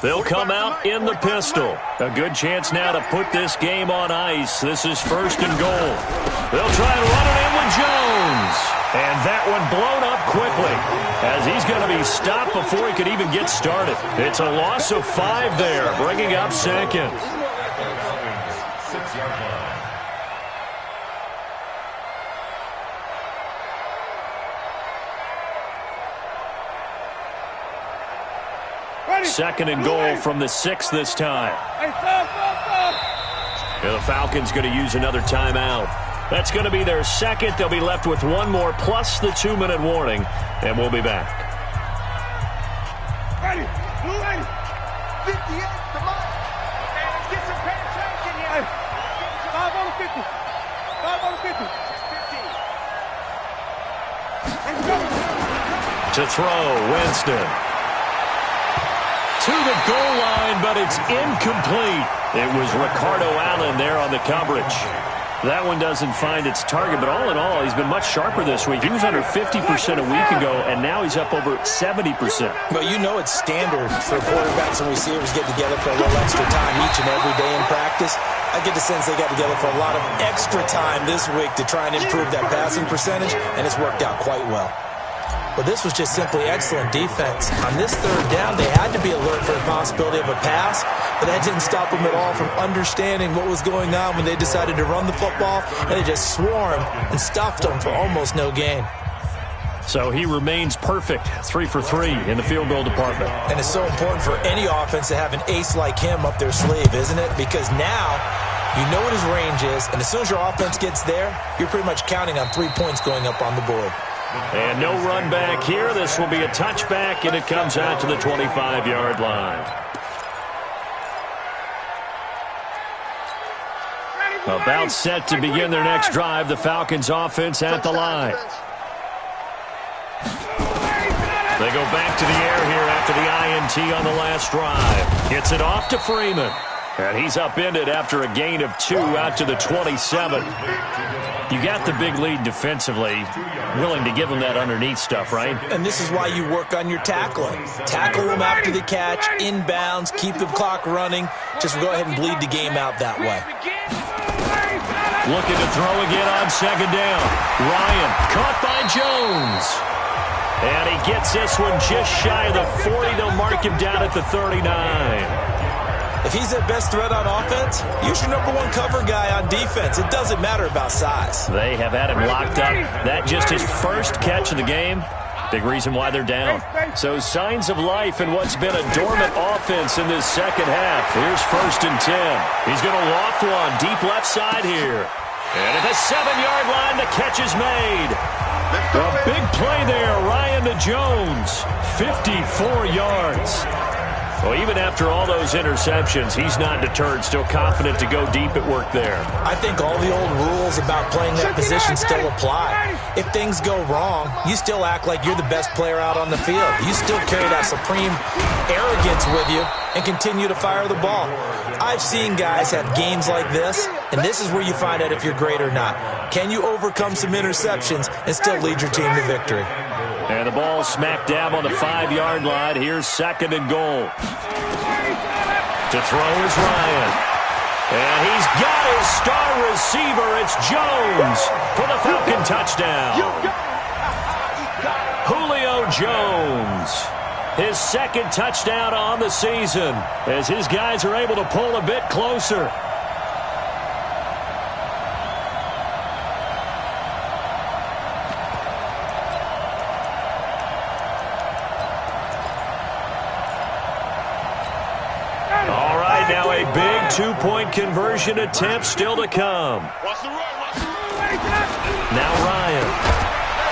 They'll come out in the pistol. A good chance now to put this game on ice. This is first and goal. They'll try and run it in with Jones. And that one blown up quickly as he's going to be stopped before he could even get started. It's a loss of 5 there, bringing up second. 6-yard line. Second and goal from the 6 this time. And the Falcons going to use another timeout. That's going to be their second. They'll be left with 1 more plus the 2-minute warning, and we'll be back. Ready, 58, come on. Hey, let's get some penetration here. 5 on 50. 5 on 50. 15. To throw, Winston. To the goal line, but it's incomplete. It was Ricardo Allen there on the coverage. That one doesn't find its target, but all in all, he's been much sharper this week. He was under 50% a week ago, and now he's up over 70%. Well, you know it's standard for quarterbacks and receivers get together for a little extra time each and every day in practice. I get the sense they got together for a lot of extra time this week to try and improve that passing percentage, and it's worked out quite well. But this was just simply excellent defense. On this third down, they had to be alert for the possibility of a pass, but that didn't stop them at all from understanding what was going on when they decided to run the football, and they just swarmed and stuffed them for almost no gain. So he remains perfect, 3 for 3 in the field goal department. And it's so important for any offense to have an ace like him up their sleeve, isn't it? Because now you know what his range is, and as soon as your offense gets there, you're pretty much counting on 3 points going up on the board. And no run back here. This will be a touchback, and it comes out to the 25-yard line. About set to begin their next drive, the Falcons offense at the line. They go back to the air here after the INT on the last drive. Gets it off to Freeman. And he's upended after a gain of 2 out to the 27. You got the big lead defensively, willing to give him that underneath stuff, right? And this is why you work on your tackling. Tackle them after the catch, inbounds, keep the clock running. Just go ahead and bleed the game out that way. Looking to throw again on second down. Ryan caught by Jones. And he gets this one just shy of the 40. They'll mark him down at the 39. If he's their best threat on offense, use your #1 cover guy on defense. It doesn't matter about size. They have had him locked up. That just his first catch of the game. Big reason why they're down. So signs of life in what's been a dormant offense in this second half. Here's first and 10. He's going to loft one deep left side here. And at the 7-yard line, the catch is made. A big play there, Ryan to Jones. 54 yards. Well, even after all those interceptions, he's not deterred, still confident to go deep at work there. I think all the old rules about playing that position still apply. If things go wrong, you still act like you're the best player out on the field. You still carry that supreme arrogance with you and continue to fire the ball. I've seen guys have games like this, and this is where you find out if you're great or not. Can you overcome some interceptions and still lead your team to victory? And the ball smack dab on the 5-yard line. Here's 2nd and goal. To throw is Ryan. And he's got his star receiver. It's Jones for the Falcon touchdown. Julio Jones. His 2nd touchdown on the season as his guys are able to pull a bit closer. All right, now a big 2-point conversion attempt still to come. Now Ryan.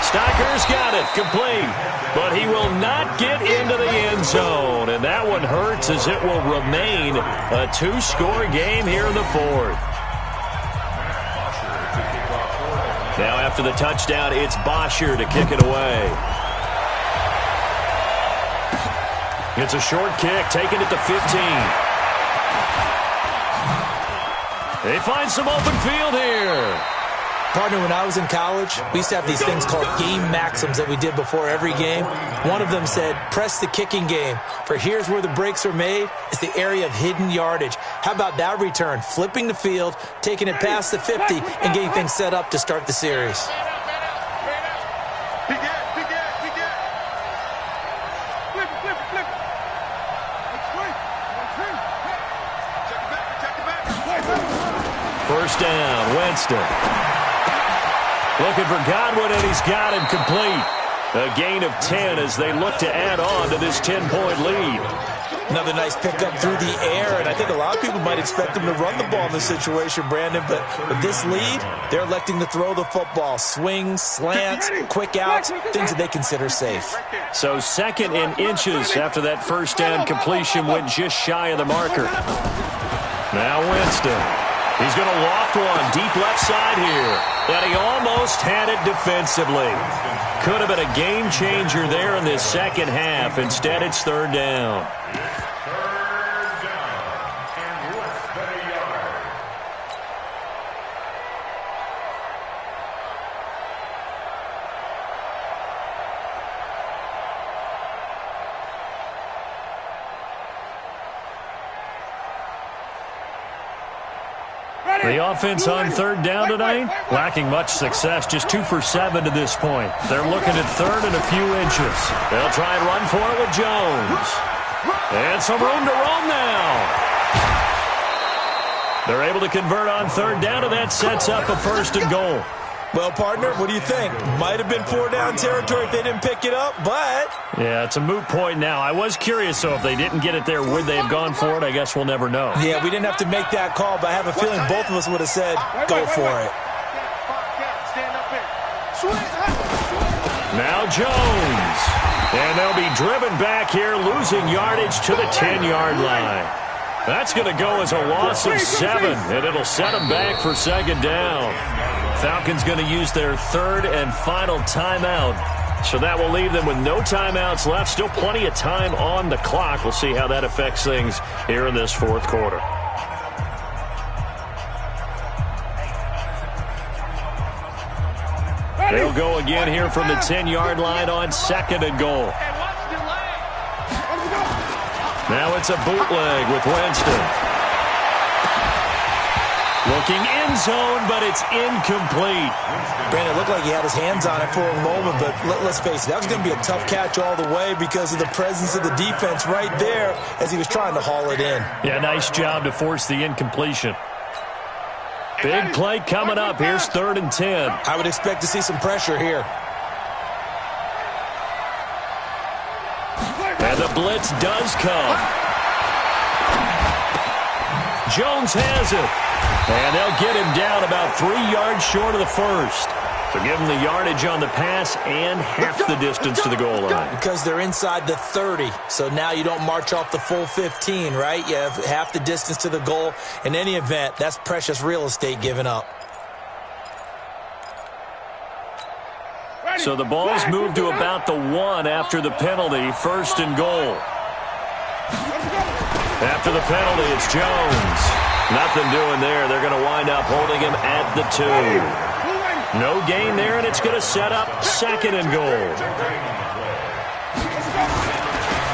Steicher's got it, complete, but he will not get into the end zone, and that one hurts as it will remain a 2-score game here in the 4th. Now after the touchdown, it's Bosher to kick it away. It's a short kick, taken at the 15. They find some open field here. Partner, when I was in college, we used to have these things called game maxims that we did before every game. One of them said, press the kicking game. For here's where the breaks are made. It's the area of hidden yardage. How about that return? Flipping the field, taking it past the 50, and getting things set up to start the series. First down, Winston. Looking for Godwin, and he's got him complete. A gain of 10 as they look to add on to this 10-point lead. Another nice pickup through the air, and I think a lot of people might expect them to run the ball in this situation, Brandon, but with this lead, they're electing to throw the football. Swings, slants, quick outs, things that they consider safe. So 2nd and inches after that first down completion went just shy of the marker. Now Winston. He's going to loft one deep left side here. And he almost had it defensively. Could have been a game changer there in this 2nd half. Instead, it's 3rd down. The offense on 3rd down tonight, lacking much success, just 2 for 7 to this point. They're looking at 3rd and a few inches. They'll try and run for it with Jones. And some room to roam now. They're able to convert on 3rd down, and that sets up a 1st and goal. Well, partner, what do you think? Might have been 4-down territory if they didn't pick it up, but... Yeah, it's a moot point now. I was curious, so if they didn't get it there, would they have gone for it? I guess we'll never know. Yeah, we didn't have to make that call, but I have a feeling both of us would have said, go for it. Now Jones. And they'll be driven back here, losing yardage to the 10-yard line. That's going to go as a loss of 7, and it'll set them back for 2nd down. Falcons going to use their 3rd and final timeout. So that will leave them with no timeouts left. Still plenty of time on the clock. We'll see how that affects things here in this 4th quarter. They'll go again here from the 10-yard line on 2nd and goal. Now it's a bootleg with Winston. Looking end zone, but it's incomplete. Brandon, it looked like he had his hands on it for a moment, but let's face it, that was going to be a tough catch all the way because of the presence of the defense right there as he was trying to haul it in. Yeah, nice job to force the incompletion. Big play coming up. Here's 3rd and 10. I would expect to see some pressure here. And the blitz does come. Jones has it. And they'll get him down about 3 yards short of the 1st. So give him the yardage on the pass and half the distance to the goal line. Because they're inside the 30. So now you don't march off the full 15, right? You have half the distance to the goal. In any event, that's precious real estate given up. So the ball's moved to about the 1 after the penalty. 1st and goal. After the penalty, it's Jones. Nothing doing there. They're going to wind up holding him at the 2. No gain there, and it's going to set up 2nd and goal.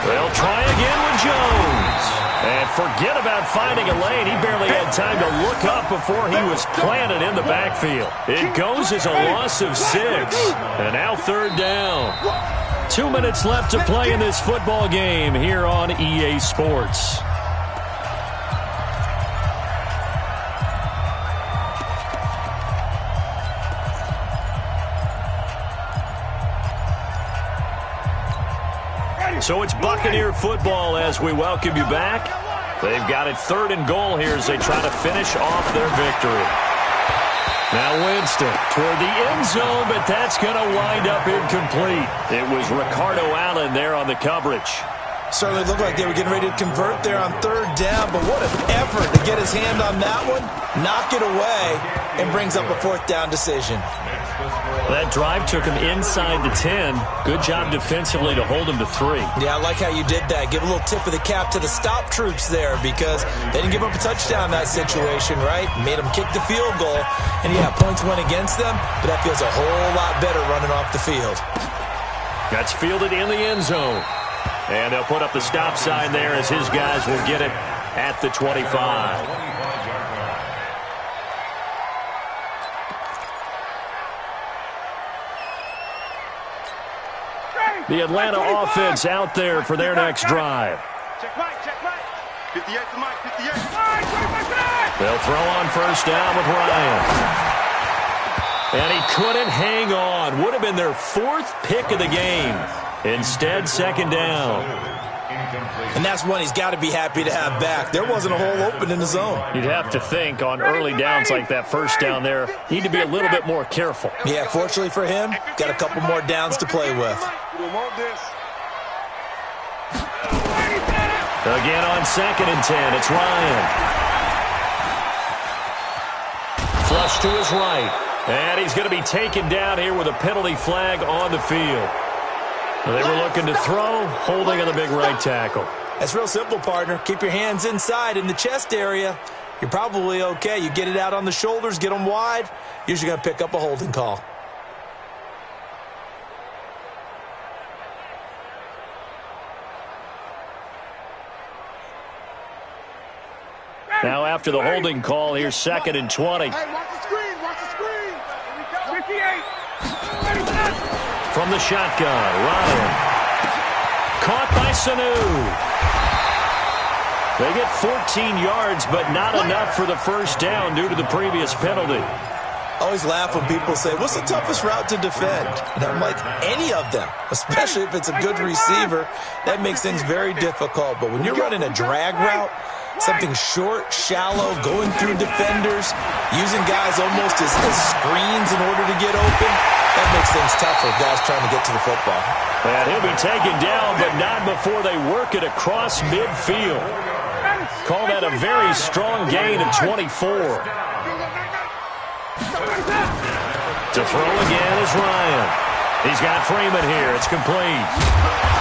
They'll try again with Jones. And forget about finding a lane. He barely had time to look up before he was planted in the backfield. It goes as a loss of 6. And now 3rd down. 2 minutes left to play in this football game here on EA Sports. So it's Buccaneer football as we welcome you back. They've got it 3rd and goal here as they try to finish off their victory. Now Winston toward the end zone, but that's going to wind up incomplete. It was Ricardo Allen there on the coverage. Certainly looked like they were getting ready to convert there on 3rd down, but what an effort to get his hand on that one, knock it away, and brings up a 4th down decision. That drive took him inside the 10. Good job defensively to hold him to 3. Yeah, I like how you did that. Give a little tip of the cap to the stop troops there because they didn't give up a touchdown in that situation, right? Made them kick the field goal. And, yeah, points went against them, but that feels a whole lot better running off the field. That's fielded in the end zone. And they'll put up the stop sign there as his guys will get it at the 25. The Atlanta offense out there for their next drive. Check right, check right. 58 to Mike, 58. They'll throw on 1st down with Ryan. And he couldn't hang on. Would have been their 4th pick of the game. Instead, 2nd down. And that's one he's got to be happy to have back. There wasn't a hole open in the zone. You'd have to think on early downs like that 1st down there, need to be a little bit more careful. Yeah, fortunately for him, got a couple more downs to play with. Again on 2nd and 10, it's Ryan. Flush to his right. And he's going to be taken down here with a penalty flag on the field. They were looking to throw, holding on the big right tackle. That's real simple, partner. Keep your hands inside in the chest area. You're probably okay. You get it out on the shoulders, get them wide. Usually going to pick up a holding call. Now after the holding call, here's 2nd and 20. Hey, watch the screen, watch the screen. 58. From the shotgun, Ryan. Caught by Sanu. They get 14 yards, but not enough for the 1st down due to the previous penalty. I always laugh when people say, what's the toughest route to defend? And I'm like, any of them, especially if it's a good receiver. That makes things very difficult. But when you're running a drag route, something short, shallow, going through defenders, using guys almost as screens in order to get open, that makes things tough for guys trying to get to the football. And he'll be taken down, but not before they work it across midfield. Call that a very strong gain of 24. To throw again is Ryan. He's got Freeman here. It's complete.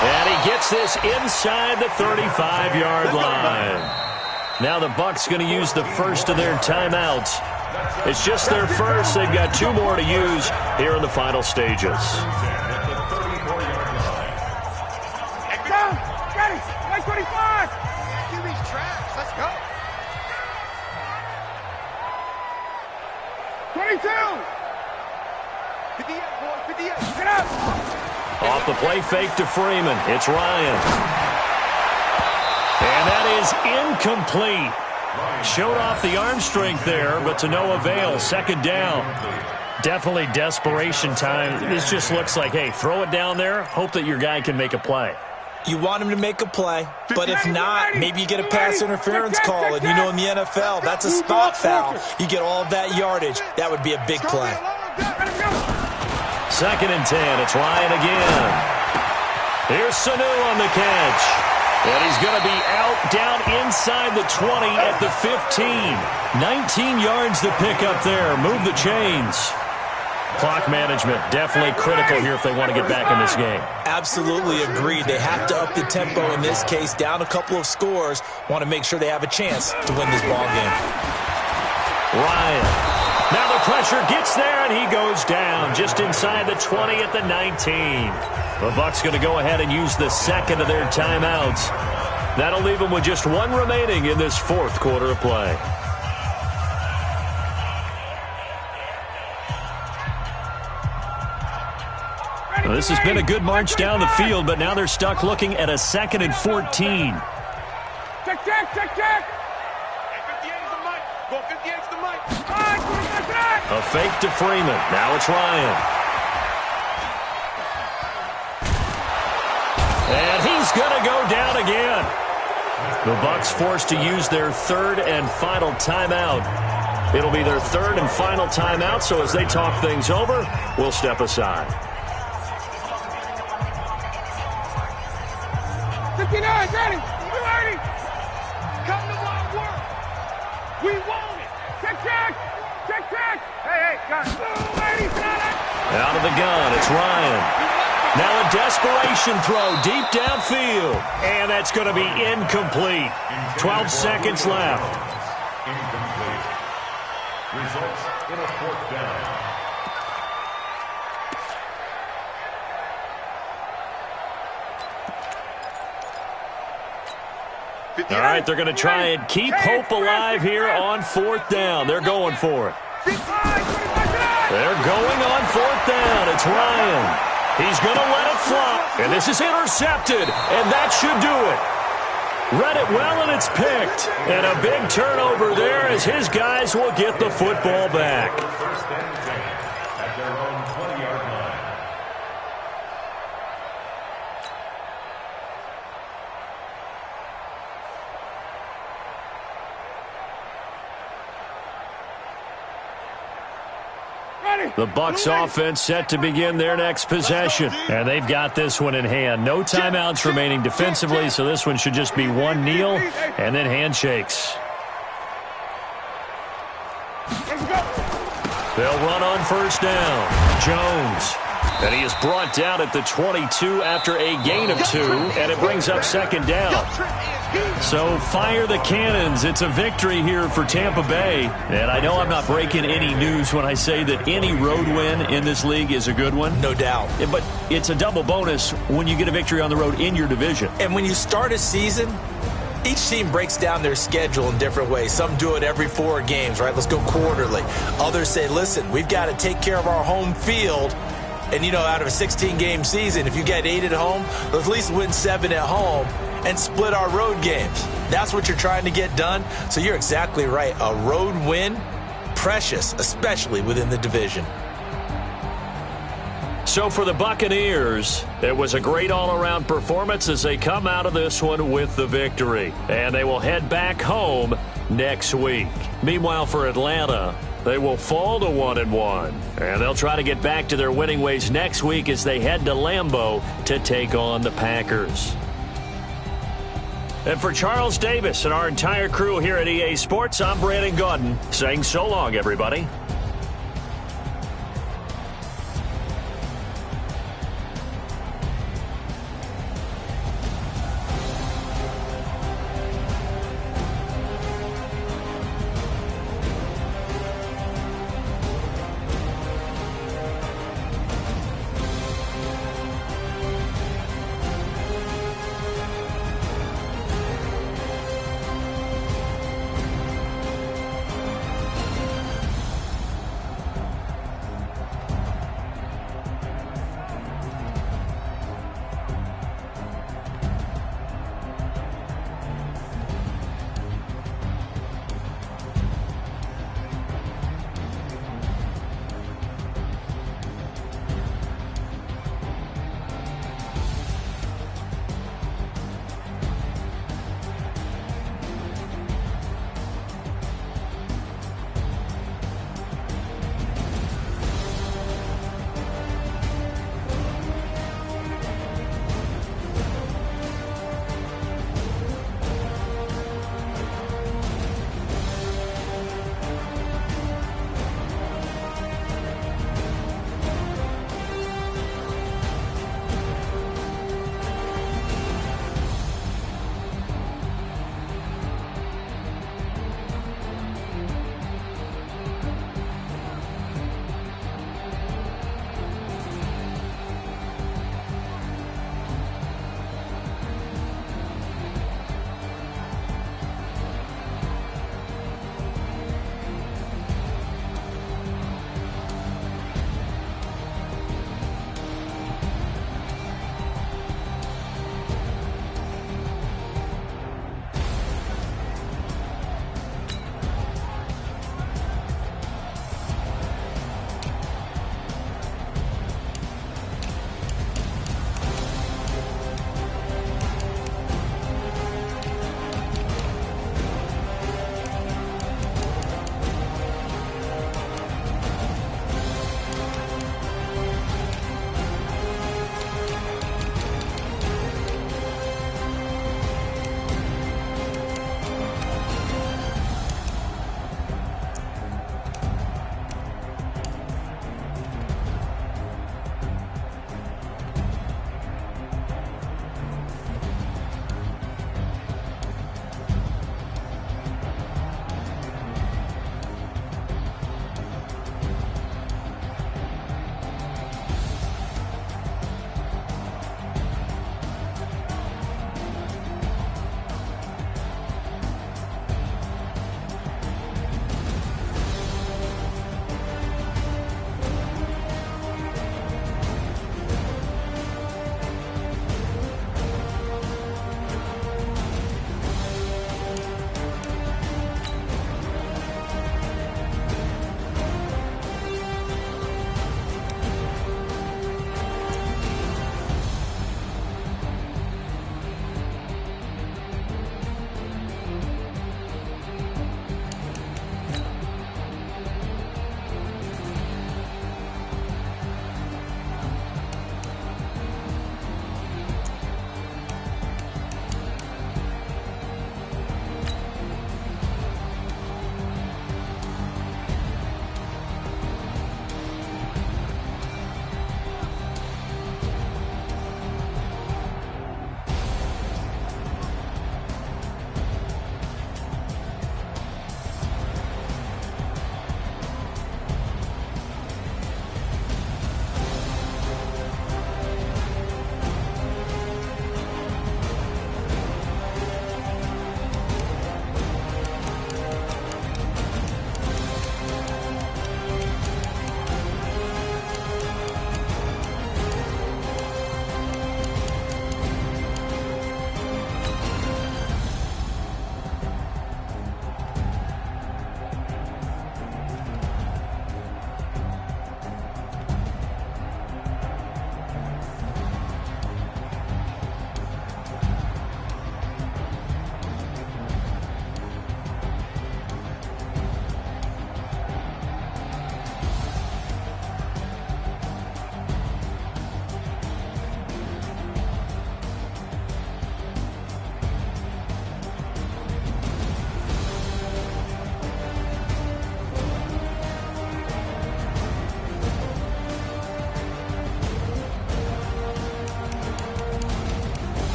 And he gets this inside the 35-yard line. Now the Bucs going to use the first of their timeouts. It's just their first. They've got 2 more to use here in the final stages. Ready, 125. Give these tracks. Let's go. 22. 58, boy, 58. Get up. Off the play fake to Freeman. It's Ryan. And that is incomplete. Showed off the arm strength there, but to no avail. 2nd down. Definitely desperation time. This just looks like, hey, throw it down there. Hope that your guy can make a play. You want him to make a play, but if not, maybe you get a pass interference call. And you know in the NFL, that's a spot foul. You get all of that yardage. That would be a big play. 2nd and 10. It's Ryan again. Here's Sanu on the catch. And he's going to be out down inside the 20 at the 15. 19 yards to pick up there. Move the chains. Clock management definitely critical here if they want to get back in this game. Absolutely agreed. They have to up the tempo in this case. Down a couple of scores. Want to make sure they have a chance to win this ball game. Ryan Now the pressure gets there, and he goes down just inside the 20 at the 19. The Bucs going to go ahead and use the second of their timeouts. That'll leave them with just one remaining in this fourth quarter of play. Well, this has been a good march down the field, but now they're stuck looking at a 2nd and 14. Check, check, check, check. 58 is the mic. Go 58 is the mic. A fake to Freeman. Now it's Ryan. And he's going to go down again. The Bucs forced to use their third and final timeout. It'll be their third and final timeout, so as they talk things over, we'll step aside. 59, ready. We ready. Come to wild work. We want it. Check, check. Check, check. Hey, gun. Out of the gun, it's Ryan. Now a desperation throw deep downfield. And that's going to be incomplete. 12 seconds left. Incomplete. Results in a 4th down. All right, they're going to try and keep hope alive here on 4th down. They're going for it. They're going on 4th down. It's Ryan. He's going to let it fly. And this is intercepted. And that should do it. Read it well, and it's picked. And a big turnover there as his guys will get the football back. First and 10 at their own 20-yard line. The Bucs offense set to begin their next possession. And they've got this one in hand. No timeouts remaining defensively, so this one should just be one kneel and then handshakes. They'll run on 1st down. Jones. And he is brought down at the 22 after a gain of 2, and it brings up 2nd down. So fire the cannons. It's a victory here for Tampa Bay. And I know I'm not breaking any news when I say that any road win in this league is a good one. No doubt. But it's a double bonus when you get a victory on the road in your division. And when you start a season, each team breaks down their schedule in different ways. Some do it every 4 games, right? Let's go quarterly. Others say, listen, we've got to take care of our home field. And, you know, out of a 16-game season, if you get 8 at home, let's at least win 7 at home and split our road games. That's what you're trying to get done. So you're exactly right. A road win, precious, especially within the division. So for the Buccaneers, it was a great all-around performance as they come out of this one with the victory. And they will head back home next week. Meanwhile, for Atlanta, they will fall to 1-1. And they'll try to get back to their winning ways next week as they head to Lambeau to take on the Packers. And for Charles Davis and our entire crew here at EA Sports, I'm Brandon Gaudin saying so long, everybody.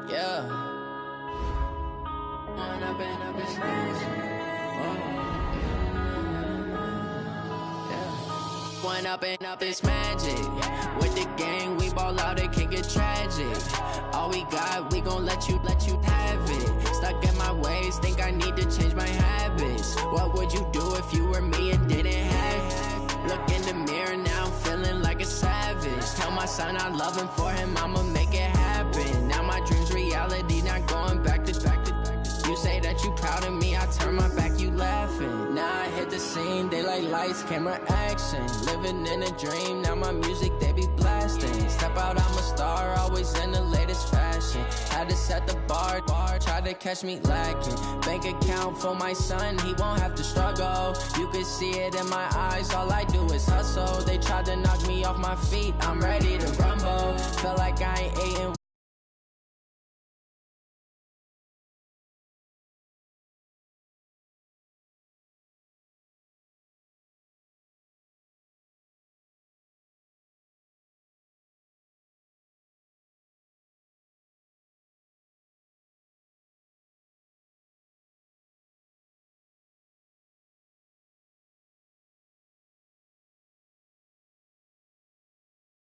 Yeah. When I've been up this magic. When up and up this magic. With the gang, we ball out, it can get tragic. All we got, we gon' let you have it. Stuck in my ways, think I need to change my habits. What would you do if you were me and didn't have it? Look in the mirror, now I'm feeling like a savage. Tell my son I love him, for him I'ma make it happen. Now my dream's reality, not going back to. You say that you proud of me, I turn my back, you laughing. Now I hit the scene, they like lights, camera, action. Living in a dream, now my music, they be blasting. Step out, I'm a star, always in the latest fashion. Had to set the bar, try to catch me lacking. Bank account for my son, he won't have to struggle. You can see it in my eyes, all I do is hustle. They tried to knock me off my feet, I'm ready to rumble. Feel like I ain't ate in